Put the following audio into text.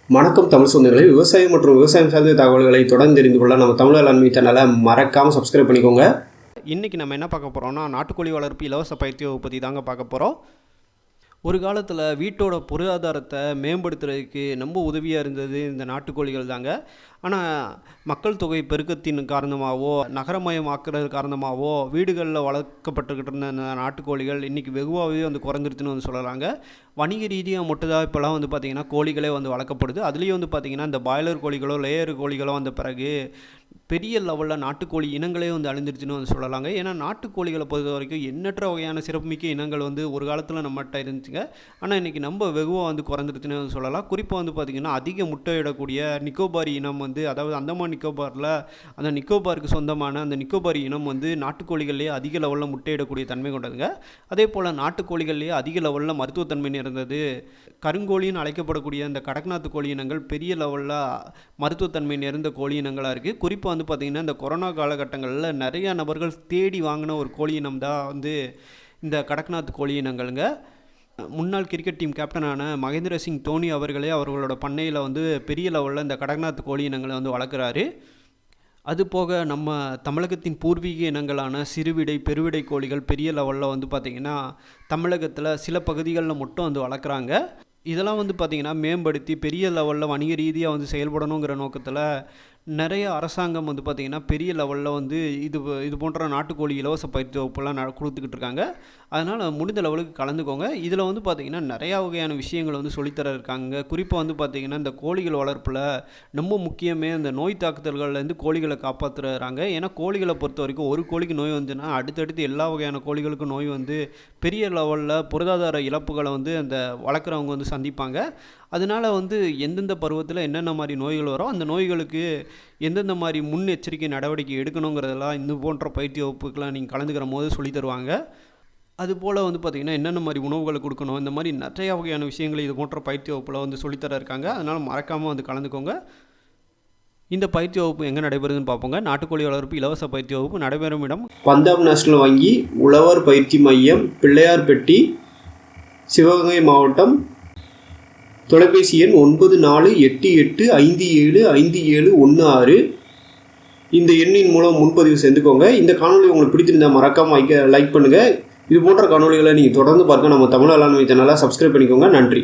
வணக்கம் தமிழ் சொந்தங்களே, விவசாயம் மற்றும் விவசாயம் சார்ந்த தகவல்களை தொடர்ந்து தெரிந்து கொள்ள நம்ம தமிழ் வேளாண்மை சேனலை மறக்காமல் சப்ஸ்கிரைப் பண்ணிக்கோங்க. இன்றைக்கி நம்ம என்ன பார்க்க போகிறோம்னா, நாட்டுக்கோழி வளர்ப்பு இலவச பயிற்சி வகுப்பு பற்றி தாங்க பார்க்க போகிறோம். ஒரு காலத்தில் வீட்டோட பொருளாதாரத்தை மேம்படுத்துறதுக்கு ரொம்ப உதவியாக இருந்தது இந்த நாட்டுக்கோழிகள் தாங்க. ஆனால் மக்கள் தொகை பெருக்கத்தின் காரணமாகவோ நகரமயமாக்குறது காரணமாகவோ வீடுகளில் வளர்க்கப்பட்டுக்கிட்டு இருந்த இந்த நாட்டுக்கோழிகள் இன்றைக்கி வெகுவாகவே குறைஞ்சிருச்சுன்னு சொல்லலாங்க. வணிக ரீதியாக மட்டும்தான் இப்போலாம் பார்த்திங்கன்னா கோழிகளே வளர்க்கப்படுது. அதுலேயும் பார்த்திங்கன்னா இந்த பாய்லர் கோழிகளோ லேயர் கோழிகளோ வந்த பிறகு பெரிய லெவலில் நாட்டுக்கோழி இனங்களே அழிஞ்சிருச்சுன்னு சொல்லலாங்க. ஏன்னா நாட்டுக்கோழிகளை பொறுத்த வரைக்கும் எண்ணற்ற வகையான சிறப்புமிக்க இனங்கள் ஒரு காலத்தில் நம்மகிட்ட இருந்துச்சுங்க. ஆனால் இன்றைக்கி நம்ம வெகுவாக குறைஞ்சிருச்சுன்னு சொல்லலாம். குறிப்பாக பார்த்திங்கன்னா அதிக முட்டையிடக்கூடிய நிக்கோபாரி இனம் அதாவது அந்தமான் நிக்கோபாரில் அந்த நிக்கோபாருக்கு சொந்தமான அந்த நிக்கோபாரி இனம் நாட்டுக்கோழிகள்லேயே அதிக லெவலில் முட்டையிடக்கூடிய தன்மை கொண்டதுங்க. அதே போல் நாட்டுக்கோழிகள்லேயே அதிக லெவலில் மருத்துவத்தன்மை நிறைந்தது. கருங்கோழின்னு அழைக்கப்படக்கூடிய அந்த கடக்நாத் கோழி இனங்கள் பெரிய லெவலில் மருத்துவத்தன்மை நிறைந்த கோழி இனங்களாக இருக்குது. குறிப்பாக பார்த்திங்கன்னா இந்த கொரோனா காலகட்டங்களில் நிறையா நபர்கள் தேடி வாங்கின ஒரு கோழி இனம் தான் இந்த கடக்நாத் கோழி இனங்கள்ங்க. முன்னாள் கிரிக்கெட் டீம் கேப்டனான மகேந்திர சிங் தோனி அவர்களே அவர்களோட பண்ணையில் பெரிய லெவலில் இந்த கடக்நாத் கோழி இனங்களை வளர்க்குறாரு. அதுபோக நம்ம தமிழகத்தின் பூர்வீக இனங்களான சிறுவிடை பெருவிடை கோழிகள் பெரிய லெவலில் பார்த்திங்கன்னா தமிழகத்தில் சில பகுதிகளில் மட்டும் வளர்க்குறாங்க. இதெல்லாம் பார்த்திங்கன்னா மேம்படுத்தி பெரிய லெவலில் வணிக ரீதியாக செயல்படணுங்கிற நோக்கத்தில் நிறைய அரசாங்கம் பார்த்திங்கன்னா பெரிய லெவலில் இது போன்ற நாட்டுக்கோழி இலவச பயிற்சி வகுப்புலாம் கொடுத்துக்கிட்டு இருக்காங்க. அதனால் முடிந்த லெவலுக்கு கலந்துக்கோங்க. இதில் பார்த்திங்கன்னா நிறையா வகையான விஷயங்கள் சொல்லித்தர இருக்காங்க. குறிப்பாக பார்த்திங்கன்னா இந்த கோழிகள் வளர்ப்பில் ரொம்ப முக்கியமே இந்த நோய் தாக்குதல்கள்லேருந்து கோழிகளை காப்பாற்றுறாங்க. ஏன்னா கோழிகளை பொறுத்த வரைக்கும் ஒரு கோழிக்கு நோய் வந்துன்னா அடுத்தடுத்து எல்லா வகையான கோழிகளுக்கும் நோய் பெரிய லெவலில் பொருளாதார இழப்புகளை அந்த வளர்க்குறவங்க சந்திப்பாங்க. அதனால் எந்தெந்த பருவத்தில் என்னென்ன மாதிரி நோய்கள் வரும், அந்த நோய்களுக்கு எந்தெந்த மாதிரி முன்னெச்சரிக்கை நடவடிக்கை எடுக்கணுங்கிறதெல்லாம் இந்த போன்ற பயிற்சி வகுப்புக்கெலாம் நீங்கள் கலந்துக்கிற போது சொல்லி தருவாங்க. அதுபோல் பார்த்திங்கன்னா என்னென்ன மாதிரி உணவுகளை கொடுக்கணும், இந்த மாதிரி நிறைய வகையான விஷயங்களை இது போன்ற பயிற்சி வகுப்பில் சொல்லித்தர இருக்காங்க. அதனால் மறக்காமல் கலந்துக்கோங்க. இந்த பயிற்சி வகுப்பு எங்கே நடைபெறுதுன்னு பார்ப்போங்க. நாட்டுக்கோழி வளர்ப்பு இலவச பயிற்சி வகுப்பு நடைபெறும் இடம் பஞ்சாப் நேஷனல் வங்கி உழவர் பயிற்சி மையம், பிள்ளையார்பட்டி, சிவகங்கை மாவட்டம். தொலைபேசி எண் 9488575716. இந்த எண்ணின் மூலம் முன்பதிவு செஞ்சுக்கோங்க. இந்த காணொலி உங்களுக்கு பிடிச்சிருந்தால் மறக்காமல் லைக் பண்ணுங்கள். இது போன்ற காணொலிகளை நீங்கள் தொடர்ந்து பார்க்க நம்ம தமிழ் வேளாண்மை சேனலை சப்ஸ்கிரைப் பண்ணிக்கோங்க. நன்றி.